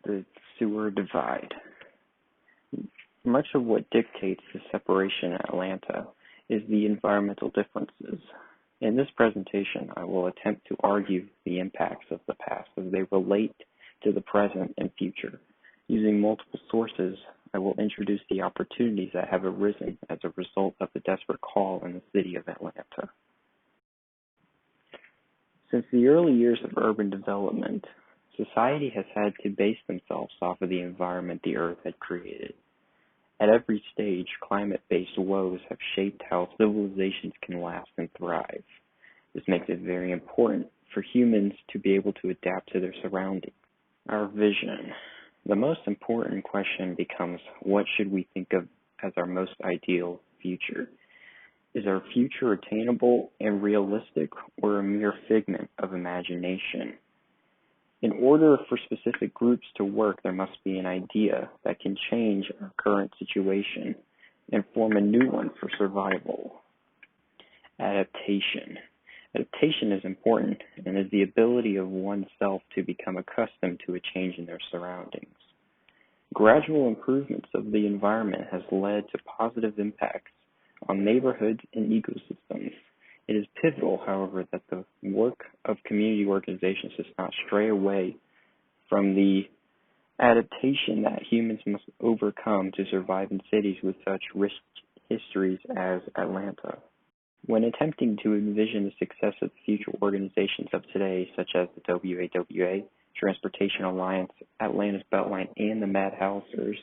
The sewer divide. Much of what dictates the separation in Atlanta is the environmental differences. In this presentation, I will attempt to argue the impacts of the past as they relate to the present and future. Using multiple sources, I will introduce the opportunities that have arisen as a result of the desperate call in the city of Atlanta. Since the early years of urban development, society has had to base themselves off of the environment the earth had created. At every stage, climate-based woes have shaped how civilizations can last and thrive. This makes it very important for humans to be able to adapt to their surroundings. Our vision. The most important question becomes, what should we think of as our most ideal future? Is our future attainable and realistic, or a mere figment of imagination? In order for specific groups to work, there must be an idea that can change our current situation and form a new one for survival. Adaptation. Adaptation is important and is the ability of oneself to become accustomed to a change in their surroundings. Gradual improvements of the environment has led to positive impacts on neighborhoods and ecosystems. It is pivotal, however, that the work of community organizations does not stray away from the adaptation that humans must overcome to survive in cities with such rich histories as Atlanta. When attempting to envision the success of future organizations of today, such as the WAWA, Transportation Alliance, Atlanta's Beltline, and the Madhousers,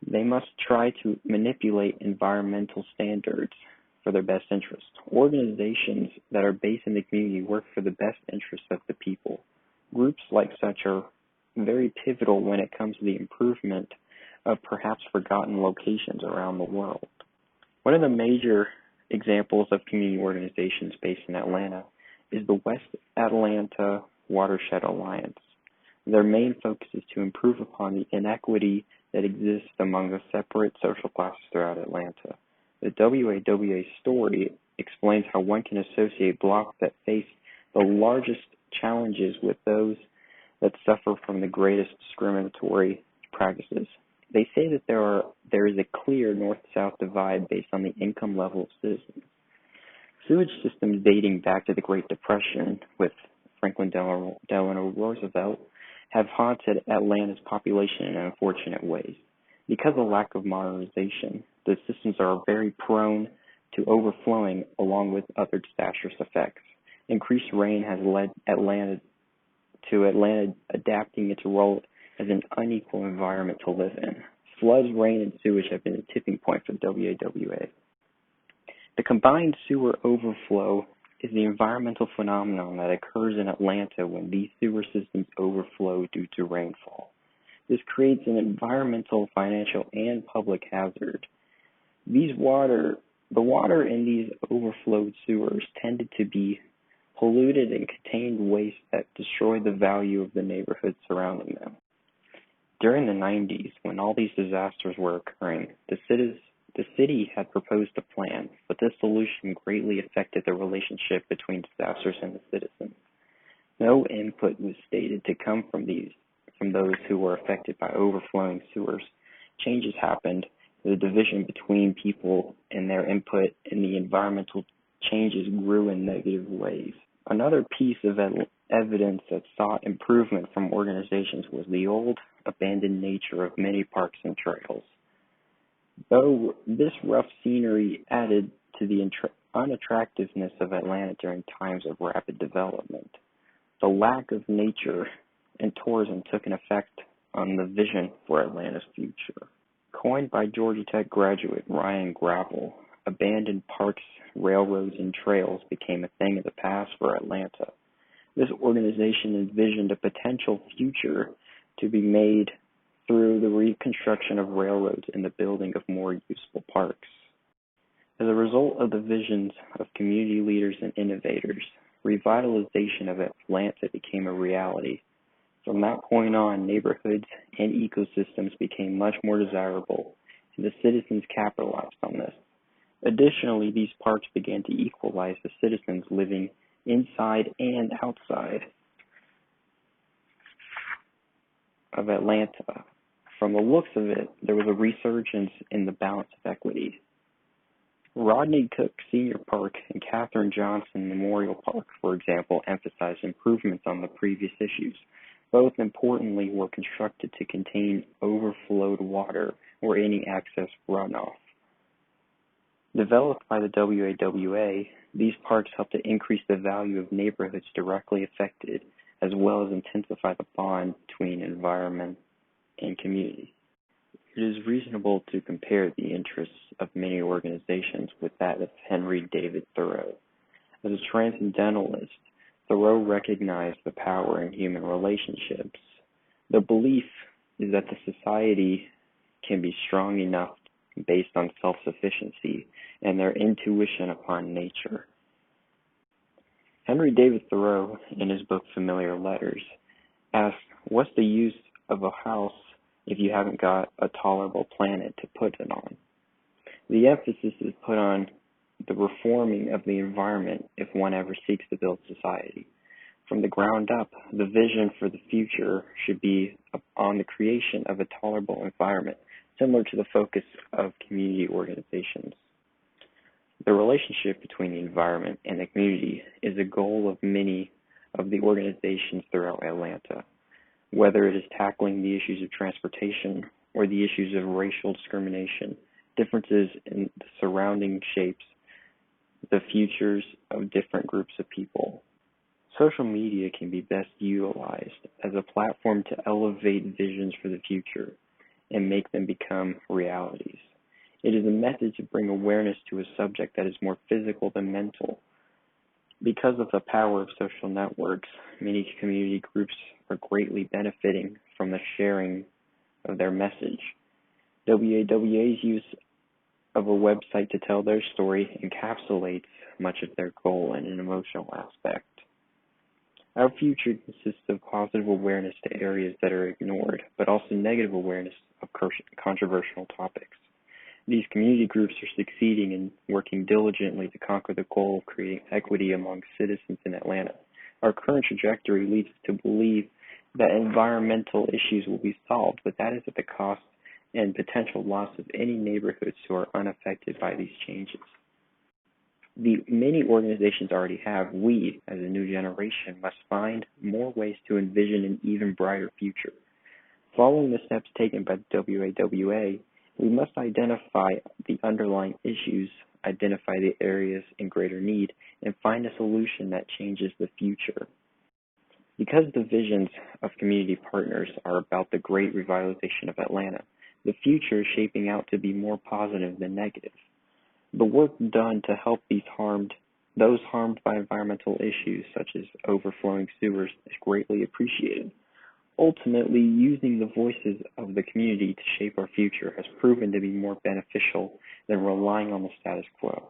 they must try to manipulate environmental standards for their best interest. Organizations that are based in the community work for the best interests of the people. Groups like such are very pivotal when it comes to the improvement of perhaps forgotten locations around the world. One of the major examples of community organizations based in Atlanta is the West Atlanta Watershed Alliance. Their main focus is to improve upon the inequity that exists among the separate social classes throughout Atlanta. The WAWA story explains how one can associate blocks that face the largest challenges with those that suffer from the greatest discriminatory practices. They say that there is a clear north-south divide based on the income level of citizens. Sewage systems dating back to the Great Depression with Franklin Delano Roosevelt have haunted Atlanta's population in unfortunate ways. Because of lack of modernization, the systems are very prone to overflowing along with other disastrous effects. Increased rain has led Atlanta adapting its role as an unequal environment to live in. Floods, rain, and sewage have been a tipping point for WAWA. The combined sewer overflow is the environmental phenomenon that occurs in Atlanta when these sewer systems overflow due to rainfall. This creates an environmental, financial, and public hazard. The water in these overflowed sewers tended to be polluted and contained waste that destroyed the value of the neighborhoods surrounding them. During the 90s, when all these disasters were occurring, the city had proposed a plan, but this solution greatly affected the relationship between disasters and the citizens. No input was stated to come from those who were affected by overflowing sewers. Changes happened. The division between people and their input in the environmental changes grew in negative ways. Another piece of evidence that sought improvement from organizations was the old, abandoned nature of many parks and trails. Though this rough scenery added to the unattractiveness of Atlanta during times of rapid development, the lack of nature and tourism took an effect on the vision for Atlanta's future. Coined by Georgia Tech graduate Ryan Gravel, abandoned parks, railroads, and trails became a thing of the past for Atlanta. This organization envisioned a potential future to be made through the reconstruction of railroads and the building of more useful parks. As a result of the visions of community leaders and innovators, revitalization of Atlanta became a reality. From that point on, neighborhoods and ecosystems became much more desirable, and the citizens capitalized on this. Additionally, these parks began to equalize the citizens living inside and outside. of Atlanta. From the looks of it, there was a resurgence in the balance of equity. Rodney Cook Senior Park and Katherine Johnson Memorial Park, for example, emphasized improvements on the previous issues. Both, importantly, were constructed to contain overflowed water or any excess runoff. Developed by the WAWA, these parks help to increase the value of neighborhoods directly affected, as well as intensify the bond between environment and community. It is reasonable to compare the interests of many organizations with that of Henry David Thoreau. As a transcendentalist, Thoreau recognized the power in human relationships. The belief is that the society can be strong enough based on self-sufficiency and their intuition upon nature. Henry David Thoreau, in his book Familiar Letters, asked, "What's the use of a house if you haven't got a tolerable planet to put it on?" The emphasis is put on the reforming of the environment if one ever seeks to build society. From the ground up, the vision for the future should be on the creation of a tolerable environment, similar to the focus of community organizations. The relationship between the environment and the community is a goal of many of the organizations throughout Atlanta, whether it is tackling the issues of transportation or the issues of racial discrimination, differences in the surrounding shapes, the futures of different groups of people. Social media can be best utilized as a platform to elevate visions for the future and make them become realities. It is a method to bring awareness to a subject that is more physical than mental. Because of the power of social networks, many community groups are greatly benefiting from the sharing of their message. WAWA's use of a website to tell their story encapsulates much of their goal in an emotional aspect. Our future consists of positive awareness to areas that are ignored, but also negative awareness of controversial topics. These community groups are succeeding in working diligently to conquer the goal of creating equity among citizens in Atlanta. Our current trajectory leads us to believe that environmental issues will be solved, but that is at the cost and potential loss of any neighborhoods who are unaffected by these changes. Many organizations already have. We, as a new generation, must find more ways to envision an even brighter future. Following the steps taken by the WAWA, we must identify the underlying issues, identify the areas in greater need, and find a solution that changes the future. Because the visions of community partners are about the great revitalization of Atlanta, the future is shaping out to be more positive than negative. The work done to help those harmed by environmental issues such as overflowing sewers is greatly appreciated. Ultimately, using the voices of the community to shape our future has proven to be more beneficial than relying on the status quo.